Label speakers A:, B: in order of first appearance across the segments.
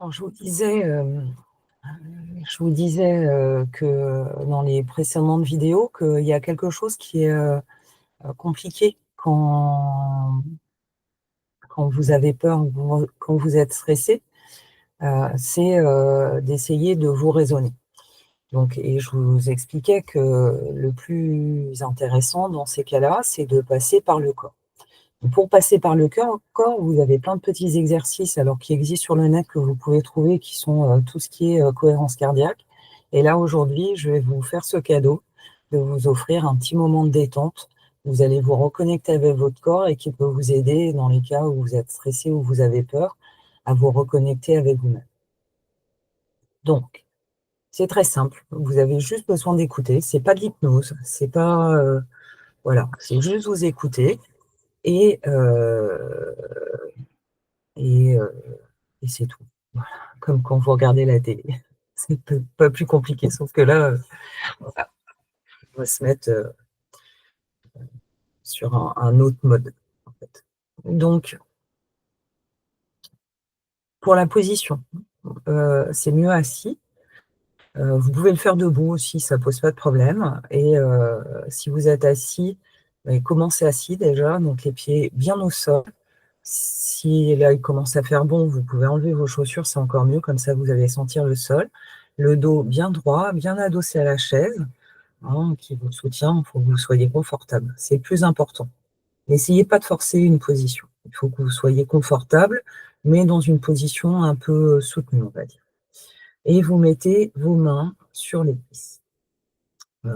A: Alors, je vous disais que dans les précédentes vidéos, qu'il y a quelque chose qui est compliqué quand vous avez peur, quand vous êtes stressé, c'est d'essayer de vous raisonner. Donc, et je vous expliquais que le plus intéressant dans ces cas-là, c'est de passer par le corps. Pour passer par le corps, vous avez plein de petits exercices alors qui existent sur le net que vous pouvez trouver, qui sont tout ce qui est cohérence cardiaque. Et là, aujourd'hui, je vais vous faire ce cadeau de vous offrir un petit moment de détente. Vous allez vous reconnecter avec votre corps et qui peut vous aider dans les cas où vous êtes stressé ou vous avez peur, à vous reconnecter avec vous-même. Donc, c'est très simple. Vous avez juste besoin d'écouter. C'est pas de l'hypnose. C'est pas, voilà. C'est juste vous écouter et, euh, et, euh, et c'est tout. Voilà. Comme quand vous regardez la télé. C'est pas plus compliqué, sauf que là, voilà, on va se mettre sur un autre mode, en fait. Donc, pour la position, c'est mieux assis. Vous pouvez le faire debout aussi, ça pose pas de problème. Et si vous êtes assis, commencez assis déjà, donc les pieds bien au sol. Si là il commence à faire bon, vous pouvez enlever vos chaussures, c'est encore mieux, comme ça vous allez sentir le sol. Le dos bien droit, bien adossé à la chaise, hein, qui vous soutient, il faut que vous soyez confortable. C'est le plus important. N'essayez pas de forcer une position. Il faut que vous soyez confortable, mais dans une position un peu soutenue, on va dire. Et vous mettez vos mains sur les cuisses.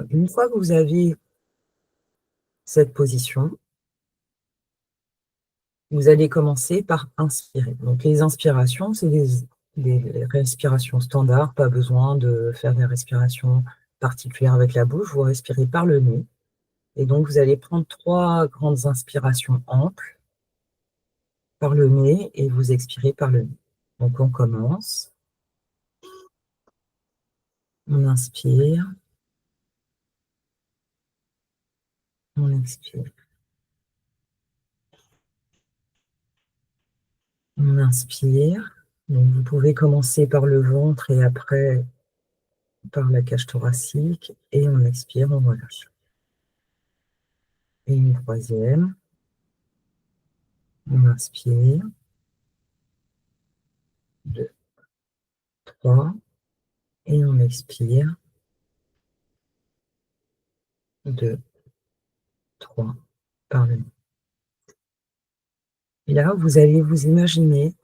A: Une fois que vous avez cette position, vous allez commencer par inspirer. Donc les inspirations, c'est des respirations standards, pas besoin de faire des respirations particulières avec la bouche, vous respirez par le nez. Et donc vous allez prendre 3 grandes inspirations amples par le nez et vous expirez par le nez. Donc on commence, on inspire, on expire. On inspire. Donc vous pouvez commencer par le ventre et après par la cage thoracique et on expire, on relâche. Et une troisième, on inspire, 2, 3, et on expire, 2, 3, par le nez. Et là, vous allez vous imaginer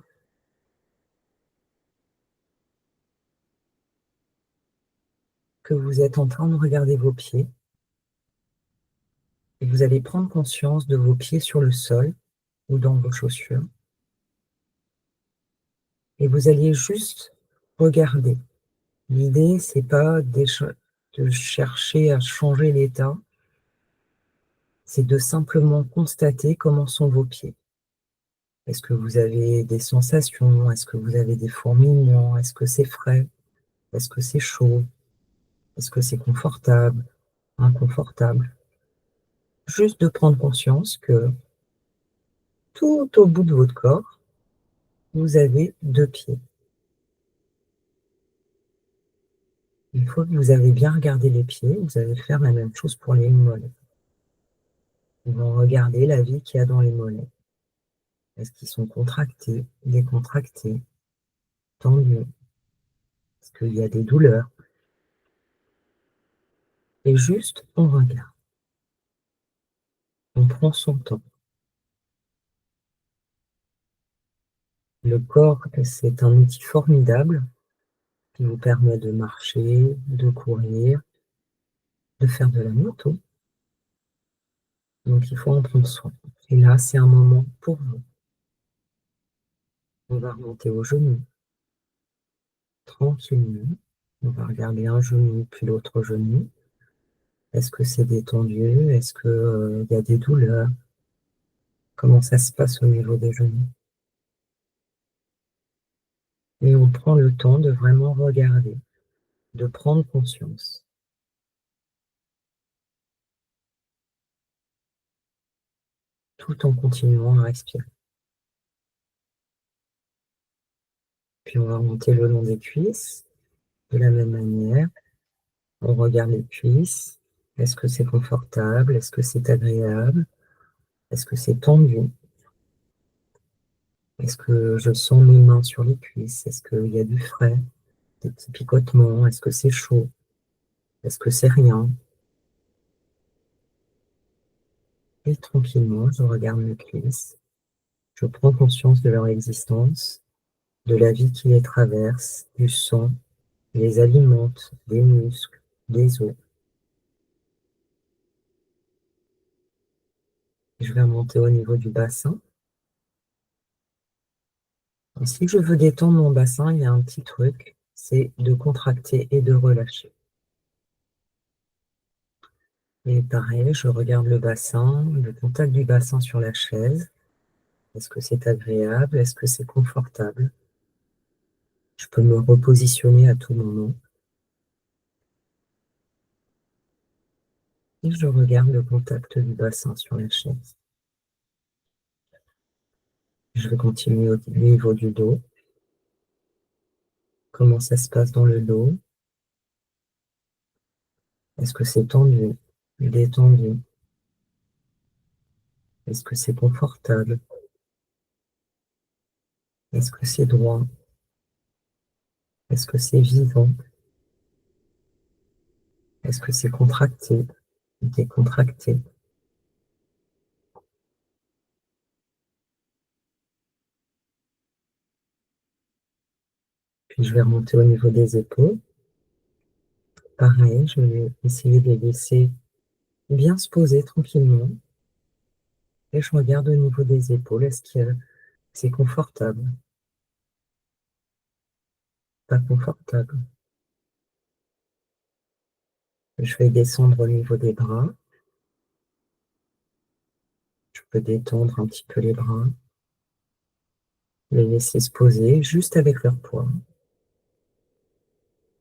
A: que vous êtes en train de regarder vos pieds et vous allez prendre conscience de vos pieds sur le sol ou dans vos chaussures et vous allez juste regarder. L'idée, c'est pas de chercher à changer l'état, c'est de simplement constater comment sont vos pieds. Est-ce que vous avez des sensations? Est-ce que vous avez des fourmillements? Est-ce que c'est frais? Est-ce que c'est chaud? Est-ce que c'est confortable? Inconfortable? Juste de prendre conscience que tout au bout de votre corps, vous avez 2 pieds. Une fois que vous avez bien regardé les pieds, vous allez faire la même chose pour les mollets. Vous allez regarder la vie qu'il y a dans les mollets. Est-ce qu'ils sont contractés, décontractés, tendus? Est-ce qu'il y a des douleurs? Et juste, on regarde. On prend son temps. Le corps, c'est un outil formidable qui vous permet de marcher, de courir, de faire de la moto. Donc, il faut en prendre soin. Et là, c'est un moment pour vous. On va remonter au genou, tranquillement. On va regarder un genou, puis l'autre genou. Est-ce que c'est détendu? Est-ce qu'il y a des douleurs? Comment ça se passe au niveau des genoux? Et on prend le temps de vraiment regarder, de prendre conscience, tout en continuant à respirer. Puis on va remonter le long des cuisses de la même manière. On regarde les cuisses. Est-ce que c'est confortable? Est-ce que c'est agréable? Est-ce que c'est tendu? Est-ce que je sens mes mains sur les cuisses? Est-ce qu'il y a du frais? Des petits picotements? Est-ce que c'est chaud? Est-ce que c'est rien? Et tranquillement, je regarde mes cuisses. Je prends conscience de leur existence, de la vie qui les traverse, du sang, qui les alimente, des muscles, des os. Je vais remonter au niveau du bassin. Et si je veux détendre mon bassin, il y a un petit truc, c'est de contracter et de relâcher. Et pareil, je regarde le bassin, le contact du bassin sur la chaise. Est-ce que c'est agréable? Est-ce que c'est confortable? Je peux me repositionner à tout moment. Et je regarde le contact du bassin sur la chaise. Je vais continuer au niveau du dos. Comment ça se passe dans le dos? Est-ce que c'est tendu, détendu? Est-ce que c'est confortable? Est-ce que c'est droit? Est-ce que c'est vivant? Est-ce que c'est contracté, décontracté? Puis je vais remonter au niveau des épaules. Pareil, je vais essayer de les laisser bien se poser tranquillement. Et je regarde au niveau des épaules. Est-ce que c'est confortable? Pas confortable? Je vais descendre au niveau des bras. Je peux détendre un petit peu les bras, les laisser se poser juste avec leur poids.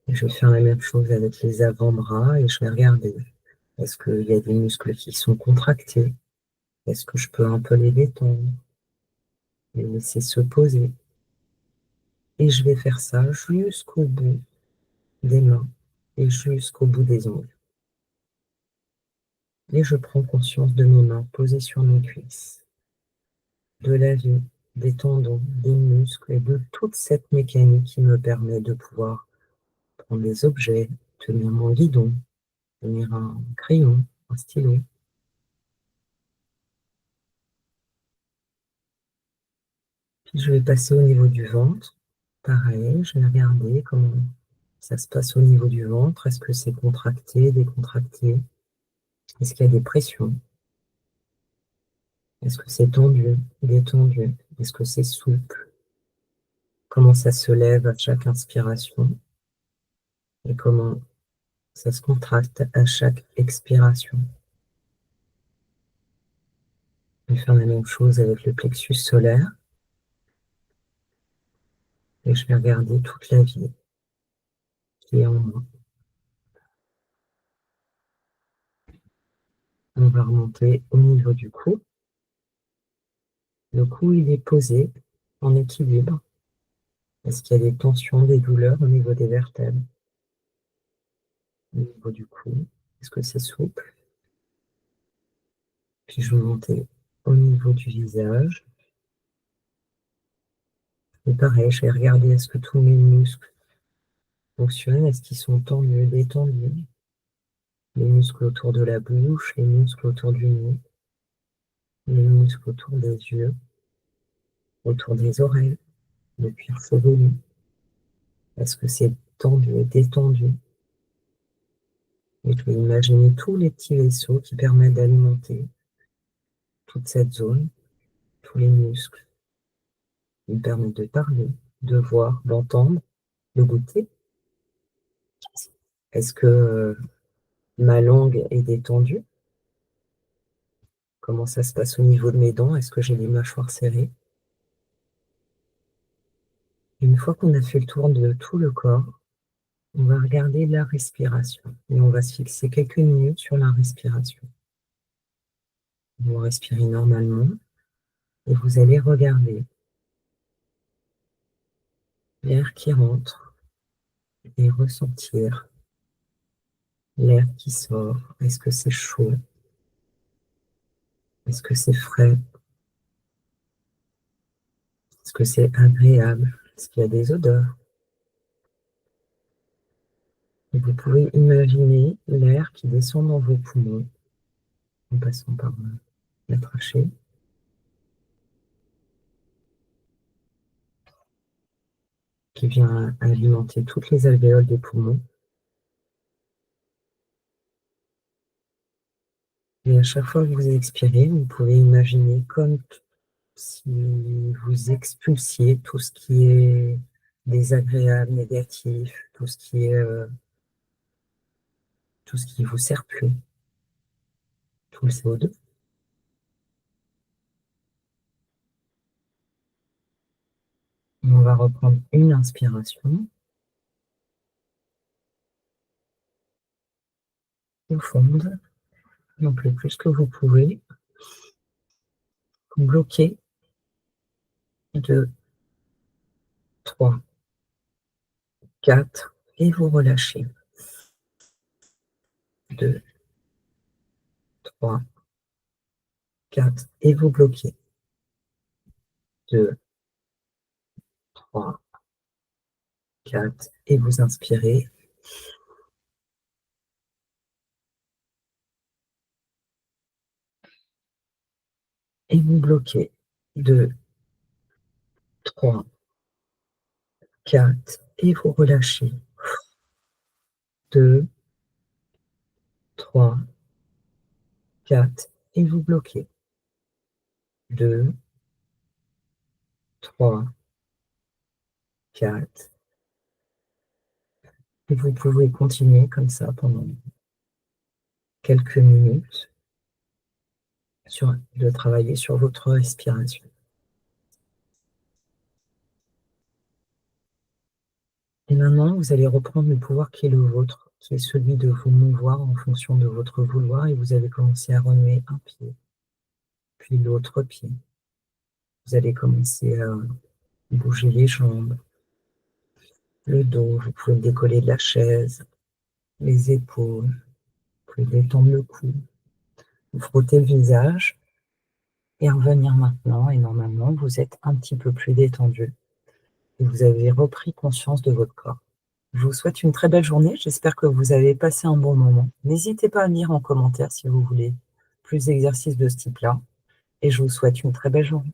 A: Et je vais faire la même chose avec les avant-bras et je vais regarder. Est-ce qu'il y a des muscles qui sont contractés? Est-ce que je peux un peu les détendre? Les laisser se poser. Et je vais faire ça jusqu'au bout des mains et jusqu'au bout des ongles. Et je prends conscience de mes mains posées sur mes cuisses, de la vie, des tendons, des muscles et de toute cette mécanique qui me permet de pouvoir prendre des objets, tenir mon guidon, tenir un crayon, un stylo. Puis je vais passer au niveau du ventre. Pareil, je vais regarder comment ça se passe au niveau du ventre. Est-ce que c'est contracté, décontracté? Est-ce qu'il y a des pressions? Est-ce que c'est tendu, détendu? Est-ce que c'est souple? Comment ça se lève à chaque inspiration? Et comment ça se contracte à chaque expiration? Je vais faire la même chose avec le plexus solaire. Et je vais regarder toute la vie qui est en moi. On va remonter au niveau du cou. Le cou, il est posé en équilibre. Est-ce qu'il y a des tensions, des douleurs au niveau des vertèbres? Au niveau du cou, est-ce que c'est souple? Puis je vais monter au niveau du visage. Et pareil, je vais regarder est-ce que tous mes muscles fonctionnent, est-ce qu'ils sont tendus, détendus? Les muscles autour de la bouche, les muscles autour du nez, les muscles autour des yeux, autour des oreilles, le cuir chevelu. Est-ce que c'est tendu et détendu? Et je vais imaginer tous les petits vaisseaux qui permettent d'alimenter toute cette zone, tous les muscles, qui me permettent de parler, de voir, d'entendre, de goûter. Est-ce que ma langue est détendue? Comment ça se passe au niveau de mes dents? Est-ce que j'ai les mâchoires serrées? Une fois qu'on a fait le tour de tout le corps, on va regarder la respiration et on va se fixer quelques minutes sur la respiration. Vous respirez normalement et vous allez regarder l'air qui rentre et ressentir l'air qui sort. Est-ce que c'est chaud? Est-ce que c'est frais? Est-ce que c'est agréable? Est-ce qu'il y a des odeurs? Et vous pouvez imaginer l'air qui descend dans vos poumons en passant par la trachée, qui vient alimenter toutes les alvéoles des poumons. Et à chaque fois que vous expirez, vous pouvez imaginer comme si vous expulsiez tout ce qui est désagréable, négatif, tout ce qui vous sert plus, tout le CO2. On va reprendre une inspiration profonde, donc le plus que vous pouvez. Vous bloquez 2, 3, 4 et vous relâchez. 2, 3, 4 et vous bloquez. 2, 3, 4 et vous inspirez. Et vous bloquez. 2, 3, 4 et vous relâchez. 2, 3, 4 et vous bloquez. 2, 3, 4. Et vous pouvez continuer comme ça pendant quelques minutes de travailler sur votre respiration. Et maintenant, vous allez reprendre le pouvoir qui est le vôtre, qui est celui de vous mouvoir en fonction de votre vouloir, et vous allez commencer à remuer un pied, puis l'autre pied. Vous allez commencer à bouger les jambes, le dos, vous pouvez décoller de la chaise, les épaules, vous pouvez détendre le cou, vous frotter le visage, et revenir maintenant, et normalement, vous êtes un petit peu plus détendu, et vous avez repris conscience de votre corps. Je vous souhaite une très belle journée. J'espère que vous avez passé un bon moment. N'hésitez pas à me dire en commentaire si vous voulez plus d'exercices de ce type-là. Et je vous souhaite une très belle journée.